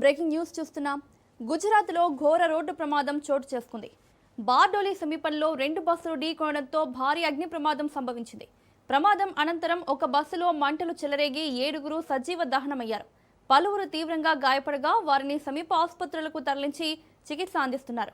Breaking news చూస్తున్నాం. గుజరాత్లో ఘోర రోడ్డు ప్రమాదం చోటు చేసుకుంది. బార్డోలి సమీపంలో 2 బస్సులు ఢీకొనడంతో భారీ అగ్ని ప్రమాదం సంభవించింది. ప్రమాదం అనంతరం ఒక బస్సులో మంటలు చెలరేగి 7గురు సజీవ దహనమయ్యారు. పలువురు తీవ్రంగా గాయపడగా వారిని సమీప ఆసుపత్రులకు తరలించి చికిత్స అందిస్తున్నారు.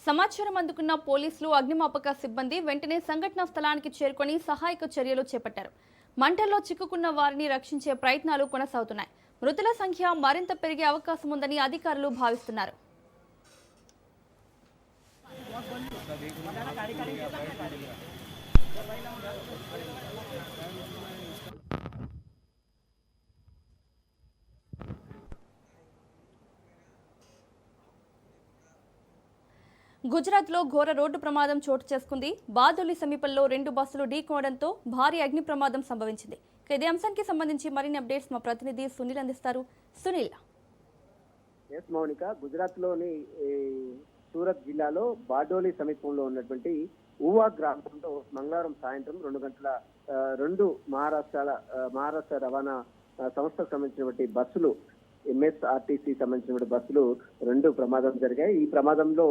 సమాచారం అందుకున్న పోలీసులు, అగ్నిమాపక సిబ్బంది వెంటనే సంఘటనా స్థలానికి చేరుకొని సహాయక చర్యలు చేపట్టారు. మంటల్లో చిక్కుకున్న వారిని రక్షించే ప్రయత్నాలు కొనసాగుతున్నాయి. మృతుల సంఖ్య మరింత పెరిగే అవకాశం ఉందని అధికారులు భావిస్తున్నారు. గుజరాత్లో ఘోర రోడ్డు ప్రమాదం చోటు చేసుకుంది. బార్డోలి సమీపంలో 2 బస్సులు ఢీకొనడంతో భారీ అగ్ని ప్రమాదం సంభవించింది. ఇదే అంశానికి సంబంధించి మరిన్ని అప్డేట్స్ మా ప్రతినిధి సునీల్ అందిస్తారు. సునీల్. మౌనిక, గుజరాత్లోని సూరత్ జిల్లాలో బార్డోలి సమీపంలో ఉన్నటువంటి ఊవా గ్రామంలో మంగళవారం సాయంత్రం 2 గంటల 2 మహారాష్ట్ర రవాణా సంస్థకు సంబంధించినటువంటి బస్సులు, ఎంఎస్ఆర్టీసీ సంబంధించిన బస్సులు 2 ప్రమాదం జరిగాయి. ఈ ప్రమాదంలో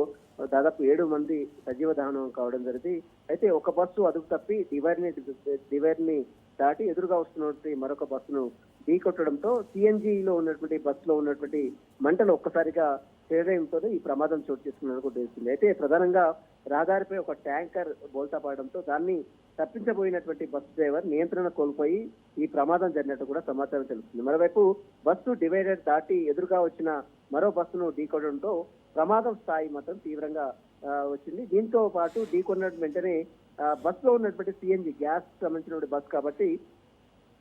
దాదాపు 7 మంది సజీవ దహనం కావడం జరిగింది. అయితే ఒక బస్సు అదుపు తప్పి డివైర్ ని దాటి ఎదురుగా వస్తున్నటువంటి మరొక బస్సును ఢీకొట్టడంతో సిఎన్జిలో ఉన్నటువంటి బస్సులో ఉన్నటువంటి మంటలు ఒక్కసారిగా చేరడంతో ఈ ప్రమాదం చోటు చేసుకున్నట్టు తెలుస్తుంది. అయితే ప్రధానంగా రహదారిపై ఒక ట్యాంకర్ బోల్తా పడడంతో దాన్ని తప్పించబోయినటువంటి బస్సు డ్రైవర్ నియంత్రణ కోల్పోయి ఈ ప్రమాదం జరిగినట్టు కూడా సమాచారం తెలుస్తుంది. మరోవైపు బస్సు డివైడర్ దాటి ఎదురుగా వచ్చిన మరో బస్సును ఢీకొనడంతో ప్రమాదం స్థాయి మాత్రం తీవ్రంగా వచ్చింది. దీంతో పాటు ఢీకొన్న వెంటనే బస్సులో ఉన్నటువంటి సిఎన్జి, గ్యాస్ సంబంధించిన బస్సు కాబట్టి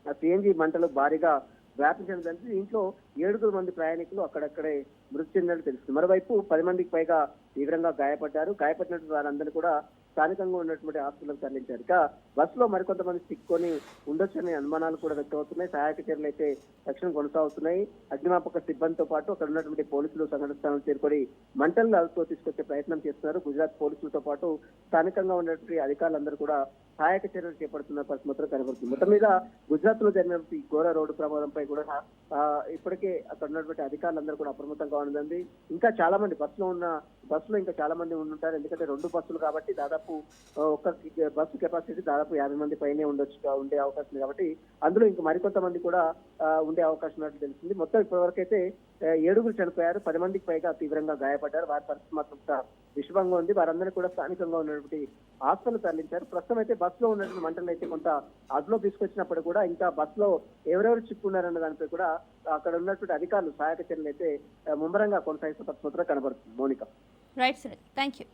ఆ సిఎన్జి మంటలు భారీగా వ్యాపించడం జరిగింది. దీంట్లో 7 మంది ప్రయాణికులు అక్కడక్కడే మృతి చెందినట్టు తెలుస్తుంది. మరోవైపు 10 మందికి పైగా తీవ్రంగా గాయపడ్డారు. గాయపడినటువంటి వారందరూ కూడా స్థానికంగా ఉన్నటువంటి హాస్పిటల్కి తరలించారు. ఇక బస్సులో మరికొంతమంది చిక్కుకొని ఉండొచ్చనే అనుమానాలు కూడా వ్యక్తమవుతున్నాయి. సహాయక చర్యలు అయితే తక్షణం కొనసాగుతున్నాయి. అగ్నిమాపక సిబ్బందితో పాటు అక్కడ ఉన్నటువంటి పోలీసులు సంఘటన స్థానం చేరుకొని మంటలను అదుపులో తీసుకొచ్చే ప్రయత్నం చేస్తున్నారు. గుజరాత్ పోలీసులతో పాటు స్థానికంగా ఉన్నటువంటి అధికారులందరూ కూడా సహాయక చర్యలు చేపడుతున్న పరిస్థితి మాత్రం కనబడుతుంది. మొత్తం మీద గుజరాత్ లో జరిగినటువంటి ఘోర రోడ్డు ప్రమాదంపై కూడా ఇప్పటికే అక్కడ ఉన్నటువంటి అధికారులందరూ కూడా అప్రమత్తంగా ఉండదండి. ఇంకా చాలా మంది బస్సులో ఇంకా చాలా మంది ఉంటారు. ఎందుకంటే 2 బస్సులు కాబట్టి దాదాపు ఒక బస్సు కెపాసిటీ దాదాపు 50 మంది పైనే ఉండే అవకాశం ఉంది. కాబట్టి అందులో ఇంకా మరికొంతమంది కూడా ఉండే అవకాశం ఉన్నట్టు తెలిసింది. మొత్తం ఇప్పటివరకు అయితే 7 చనిపోయారు, 10 మందికి పైగా తీవ్రంగా గాయపడ్డారు. వారి పరిస్థితి మాత్రం విషమంగా ఉంది. వారందరినీ కూడా స్థానికంగా ఉన్నటువంటి హాస్పిటల్ తరలించారు. ప్రస్తుతం అయితే బస్సులో ఉన్నటువంటి మంటలు అయితే కొంత అదుపులో తీసుకొచ్చినప్పుడు కూడా ఇంకా బస్సులో ఎవరెవరు చిక్కున్నారన్న దానిపై కూడా అక్కడ ఉన్నటువంటి అధికారులు సహాయక చర్యలు అయితే ముమ్మరంగా కొనసాగిస్తున్న పరిస్థితి కనబడుతుంది. Mounika. Right sir, thank you.